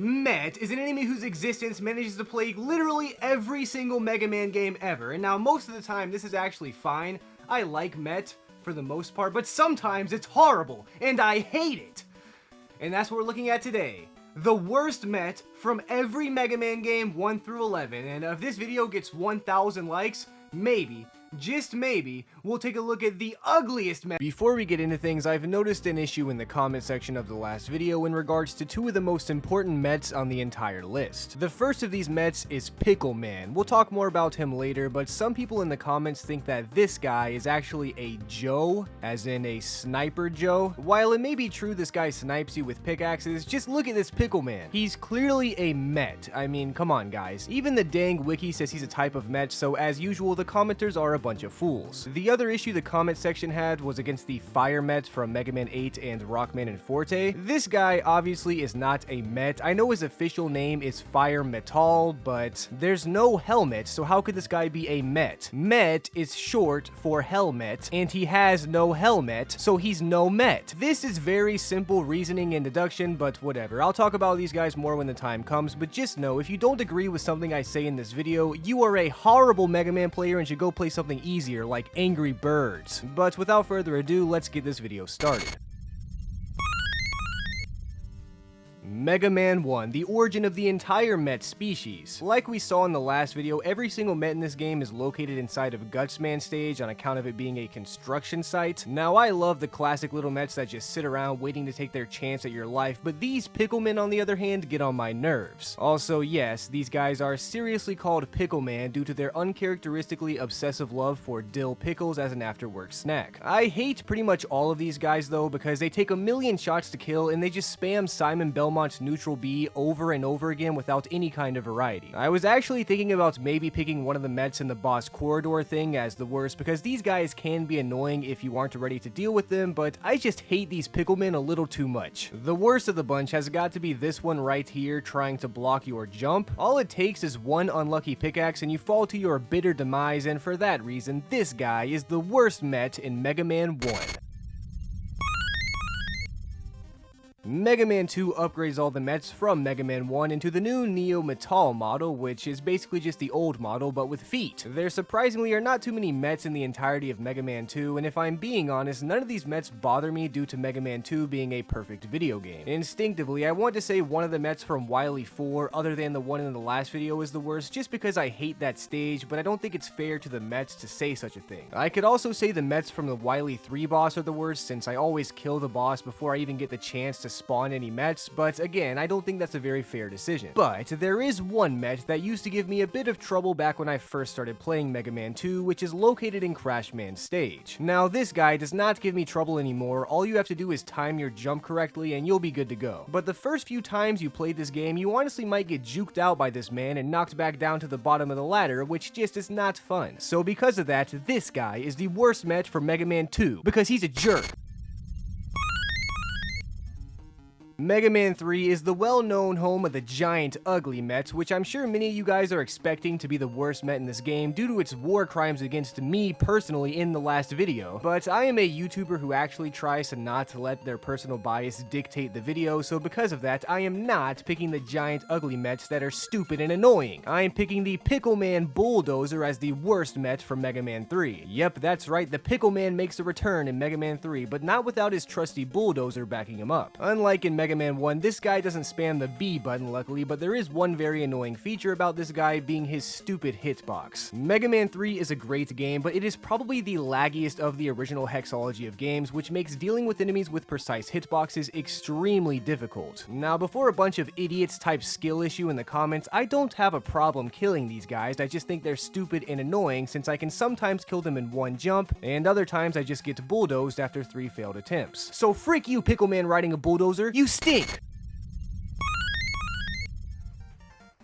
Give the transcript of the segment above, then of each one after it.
Met is an enemy whose existence manages to plague literally every single Mega Man game ever, and now most of the time this is actually fine. I like Met for the most part, but sometimes it's horrible, and I hate it! And that's what we're looking at today. The worst Met from every Mega Man game 1 through 11, and if this video gets 1,000 likes, maybe, just maybe, we'll take a look at the ugliest Met. Before we get into things, I've noticed an issue in the comment section of the last video in regards to two of the most important Mets on the entire list. The first of these Mets is Pickle Man. We'll talk more about him later, but some people in the comments think that this guy is actually a Joe, as in a Sniper Joe. While it may be true this guy snipes you with pickaxes, just look at this Pickle Man. He's clearly a Met. I mean, come on guys. Even the dang wiki says he's a type of Met, so as usual, the commenters are a bunch of fools. The other issue the comment section had was against the Fire Met from Mega Man 8 and Rockman and Forte. This guy obviously is not a Met. I know his official name is Fire Metal, but there's no helmet, so how could this guy be a Met? Met is short for helmet, and he has no helmet, so he's no Met. This is very simple reasoning and deduction, but whatever. I'll talk about these guys more when the time comes, but just know, if you don't agree with something I say in this video, you are a horrible Mega Man player and should go play something easier like Angry Birds. But without further ado, let's get this video started. Mega Man 1, the origin of the entire Met species. Like we saw in the last video, every single Met in this game is located inside of Gutsman stage on account of it being a construction site. Now I love the classic little Mets that just sit around waiting to take their chance at your life, but these Picklemen on the other hand get on my nerves. Also yes, these guys are seriously called Pickleman due to their uncharacteristically obsessive love for dill pickles as an after-work snack. I hate pretty much all of these guys though because they take a million shots to kill and they just spam Simon Belmont's neutral B over and over again without any kind of variety. I was actually thinking about maybe picking one of the Mets in the boss corridor thing as the worst because these guys can be annoying if you aren't ready to deal with them, but I just hate these Picklemen a little too much. The worst of the bunch has got to be this one right here trying to block your jump. All it takes is one unlucky pickaxe and you fall to your bitter demise, and for that reason, this guy is the worst Met in Mega Man 1. Mega Man 2 upgrades all the Mets from Mega Man 1 into the new Neo Metal model, which is basically just the old model but with feet. There surprisingly are not too many Mets in the entirety of Mega Man 2, and if I'm being honest, none of these Mets bother me due to Mega Man 2 being a perfect video game. Instinctively, I want to say one of the Mets from Wily 4, other than the one in the last video, is the worst just because I hate that stage, but I don't think it's fair to the Mets to say such a thing. I could also say the Mets from the Wily 3 boss are the worst since I always kill the boss before I even get the chance to spawn any Mets, but again, I don't think that's a very fair decision. But there is one Met that used to give me a bit of trouble back when I first started playing Mega Man 2, which is located in Crash Man stage. Now this guy does not give me trouble anymore. All you have to do is time your jump correctly and you'll be good to go. But the first few times you played this game, you honestly might get juked out by this man and knocked back down to the bottom of the ladder, which just is not fun. So because of that, this guy is the worst Met for Mega Man 2, because he's a jerk. Mega Man 3 is the well-known home of the giant ugly Met, which I'm sure many of you guys are expecting to be the worst Met in this game due to its war crimes against me personally in the last video. But I am a YouTuber who actually tries to not let their personal bias dictate the video, so because of that, I am not picking the giant ugly Mets that are stupid and annoying. I am picking the Pickleman Bulldozer as the worst Met from Mega Man 3. Yep, that's right, the Pickleman makes a return in Mega Man 3, but not without his trusty bulldozer backing him up. Unlike in Mega Man 1, this guy doesn't spam the B button luckily, but there is one very annoying feature about this guy being his stupid hitbox. Mega Man 3 is a great game, but it is probably the laggiest of the original hexology of games, which makes dealing with enemies with precise hitboxes extremely difficult. Now, before a bunch of idiots type skill issue in the comments, I don't have a problem killing these guys. I just think they're stupid and annoying since I can sometimes kill them in one jump, and other times I just get bulldozed after 3 failed attempts. So frick you, Pickleman riding a bulldozer, you stink!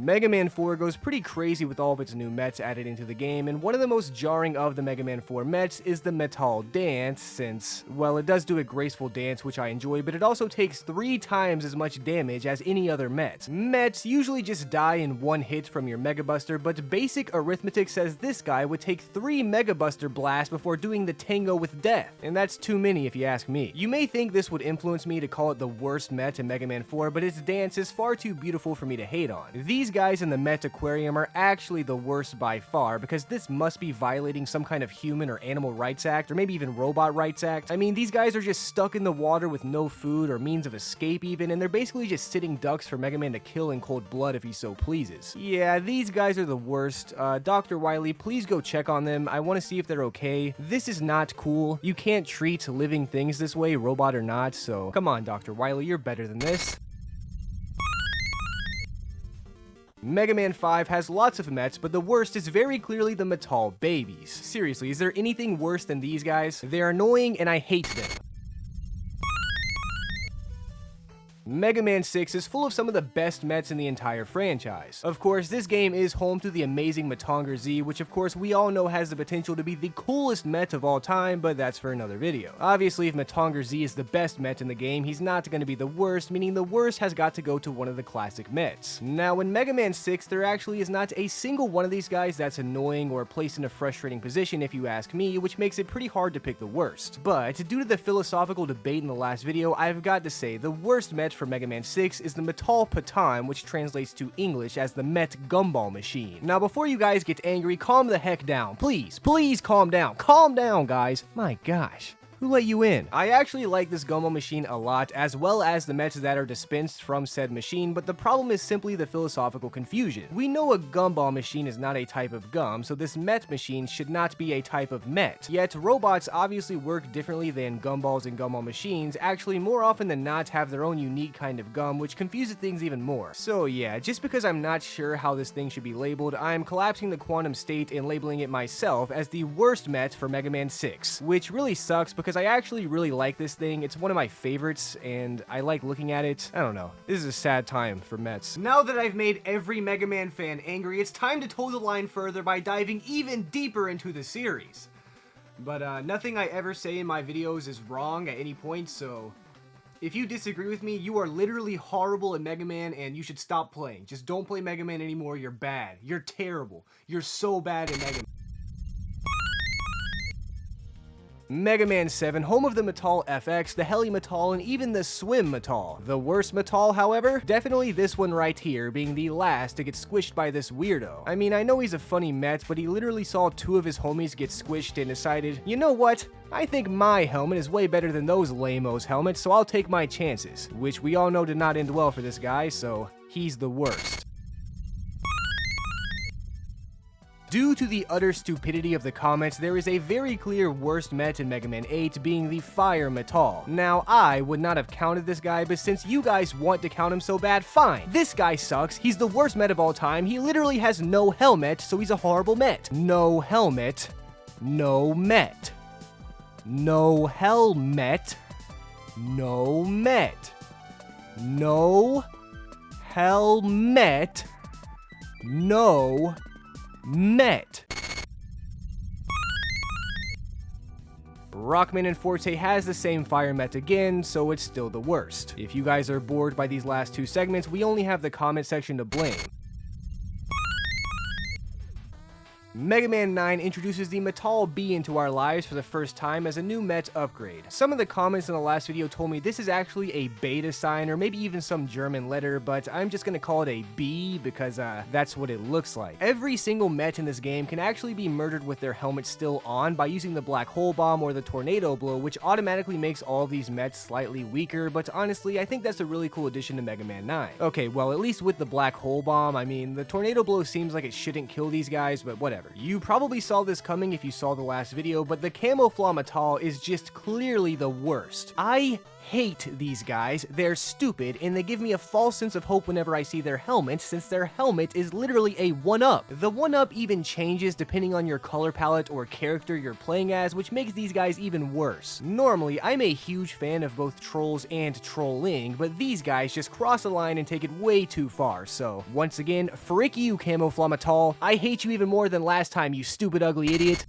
Mega Man 4 goes pretty crazy with all of its new mets added into the game, and one of the most jarring of the Mega Man 4 mets is the Metal Dance, since, well, it does do a graceful dance which I enjoy, but it also takes 3 times as much damage as any other met. Mets usually just die in one hit from your Mega Buster, but basic arithmetic says this guy would take 3 Mega Buster blasts before doing the Tango with Death, and that's too many if you ask me. You may think this would influence me to call it the worst met in Mega Man 4, but its dance is far too beautiful for me to hate on. These guys in the Met Aquarium are actually the worst by far, because this must be violating some kind of human or animal rights act, or maybe even robot rights act. I mean, these guys are just stuck in the water with no food or means of escape even, and they're basically just sitting ducks for Mega Man to kill in cold blood if he so pleases. Yeah, these guys are the worst. Dr. Wily, please go check on them. I want to see if they're okay. This is not cool. You can't treat living things this way, robot or not, so come on, Dr. Wily, you're better than this. Mega Man 5 has lots of mets, but the worst is very clearly the Metal Babies. Seriously, is there anything worse than these guys? They're annoying and I hate them. Mega Man 6 is full of some of the best mets in the entire franchise. Of course, this game is home to the amazing Metongar Z, which of course we all know has the potential to be the coolest met of all time, but that's for another video. Obviously, if Metongar Z is the best met in the game, he's not going to be the worst, meaning the worst has got to go to one of the classic mets. Now, in Mega Man 6, there actually is not a single one of these guys that's annoying or placed in a frustrating position if you ask me, which makes it pretty hard to pick the worst. But, due to the philosophical debate in the last video, I've got to say, the worst met for Mega Man 6 is the Metal Patan, which translates to English as the Met Gumball Machine. Now, before you guys get angry, calm the heck down. Please calm down. Calm down, guys. My gosh. Who let you in? I actually like this gumball machine a lot, as well as the mets that are dispensed from said machine, but the problem is simply the philosophical confusion. We know a gumball machine is not a type of gum, so this met machine should not be a type of met. Yet, robots obviously work differently than gumballs and gumball machines, actually more often than not have their own unique kind of gum, which confuses things even more. So yeah, just because I'm not sure how this thing should be labeled, I'm collapsing the quantum state and labeling it myself as the worst met for Mega Man 6, which really sucks because I actually really like this thing. It's one of my favorites, and I like looking at it. I don't know. This is a sad time for mets. Now that I've made every Mega Man fan angry, it's time to toe the line further by diving even deeper into the series. But nothing I ever say in my videos is wrong at any point, so if you disagree with me, you are literally horrible at Mega Man and you should stop playing. Just don't play Mega Man anymore. You're bad. You're terrible. You're so bad at Mega Man. Mega Man 7, home of the Metal FX, the Heli Metal, and even the Swim Metal. The worst Metal, however, definitely this one right here, being the last to get squished by this weirdo. I mean, I know he's a funny met, but he literally saw 2 of his homies get squished and decided, you know what? I think my helmet is way better than those lame-os helmets, so I'll take my chances. Which we all know did not end well for this guy, so he's the worst. Due to the utter stupidity of the comments, there is a very clear worst met in Mega Man 8 being the Fire Metal. Now, I would not have counted this guy, but since you guys want to count him so bad, fine. This guy sucks, he's the worst met of all time, he literally has no helmet, so he's a horrible met. No helmet, no met. No helmet, no met. No helmet, no met. Rockman and Forte has the same fire met again, so it's still the worst. If you guys are bored by these last 2 segments, we only have the comment section to blame. Mega Man 9 introduces the Metal B into our lives for the first time as a new met upgrade. Some of the comments in the last video told me this is actually a beta sign or maybe even some German letter, but I'm just gonna call it a B because that's what it looks like. Every single met in this game can actually be murdered with their helmet still on by using the Black Hole Bomb or the Tornado Blow, which automatically makes all of these mets slightly weaker, but honestly, I think that's a really cool addition to Mega Man 9. Okay, well, at least with the Black Hole Bomb, I mean, the Tornado Blow seems like it shouldn't kill these guys, but whatever. You probably saw this coming if you saw the last video, but the Camouflage Metal is just clearly the worst. I hate these guys. They're stupid, and they give me a false sense of hope whenever I see their helmet, since their helmet is literally a 1-up. The 1-up even changes depending on your color palette or character you're playing as, which makes these guys even worse. Normally, I'm a huge fan of both trolls and trolling, but these guys just cross the line and take it way too far, so once again, frick you, Camouflamatal. I hate you even more than last time, you stupid ugly idiot.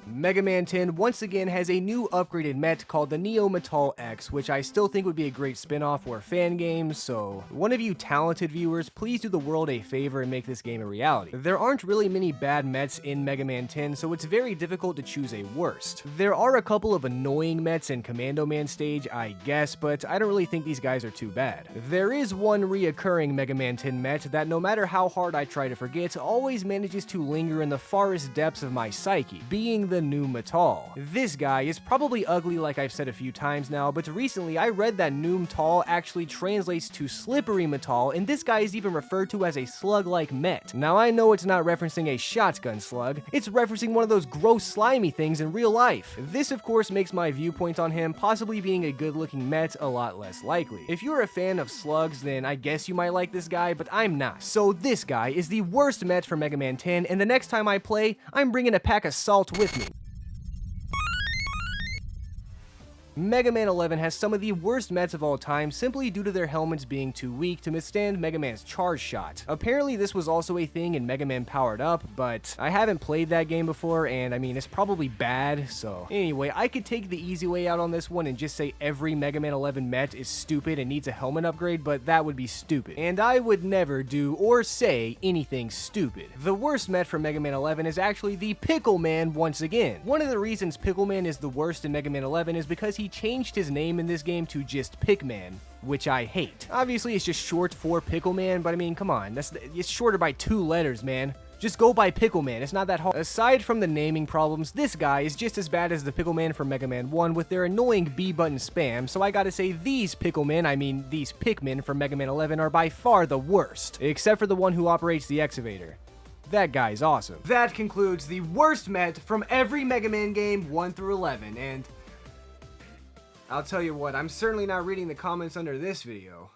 Mega Man 10 once again has a new upgraded Met called the Neo Metal X, which I still think would be a great spin-off or fan game, so one of you talented viewers, please do the world a favor and make this game a reality. There aren't really many bad Mets in Mega Man 10, so it's very difficult to choose a worst. There are a couple of annoying Mets in Commando Man stage, I guess, but I don't really think these guys are too bad. There is one reoccurring Mega Man 10 Met that no matter how hard I try to forget, always manages to linger in the farthest depths of my psyche, being the New Metal. This guy is probably ugly like I've said a few times now, but recently I read that New Metal actually translates to Slippery Metal, and this guy is even referred to as a slug-like Met. Now I know it's not referencing a shotgun slug, it's referencing one of those gross slimy things in real life. This of course makes my viewpoint on him possibly being a good-looking Met a lot less likely. If you're a fan of slugs, then I guess you might like this guy, but I'm not. So this guy is the worst Met for Mega Man 10, and the next time I play, I'm bringing a pack of salt with me. Mega Man 11 has some of the worst Mets of all time simply due to their helmets being too weak to withstand Mega Man's charge shot. Apparently this was also a thing in Mega Man Powered Up, but I haven't played that game before, and I mean, it's probably bad, so anyway, I could take the easy way out on this one and just say every Mega Man 11 Met is stupid and needs a helmet upgrade, but that would be stupid. And I would never do or say anything stupid. The worst Met for Mega Man 11 is actually the Pickle Man once again. One of the reasons Pickle Man is the worst in Mega Man 11 is because he changed his name in this game to just Pickman, which I hate. Obviously, it's just short for Pickle Man, but I mean, come on, it's shorter by 2 letters, man. Just go by Pickle Man, it's not that hard. Aside from the naming problems, this guy is just as bad as the Pickle Man from Mega Man 1 with their annoying B-button spam, so I gotta say these Picklemen, I mean these Pikmin from Mega Man 11 are by far the worst, except for the one who operates the excavator. That guy's awesome. That concludes the worst Met from every Mega Man game 1 through 11, and I'll tell you what, I'm certainly not reading the comments under this video.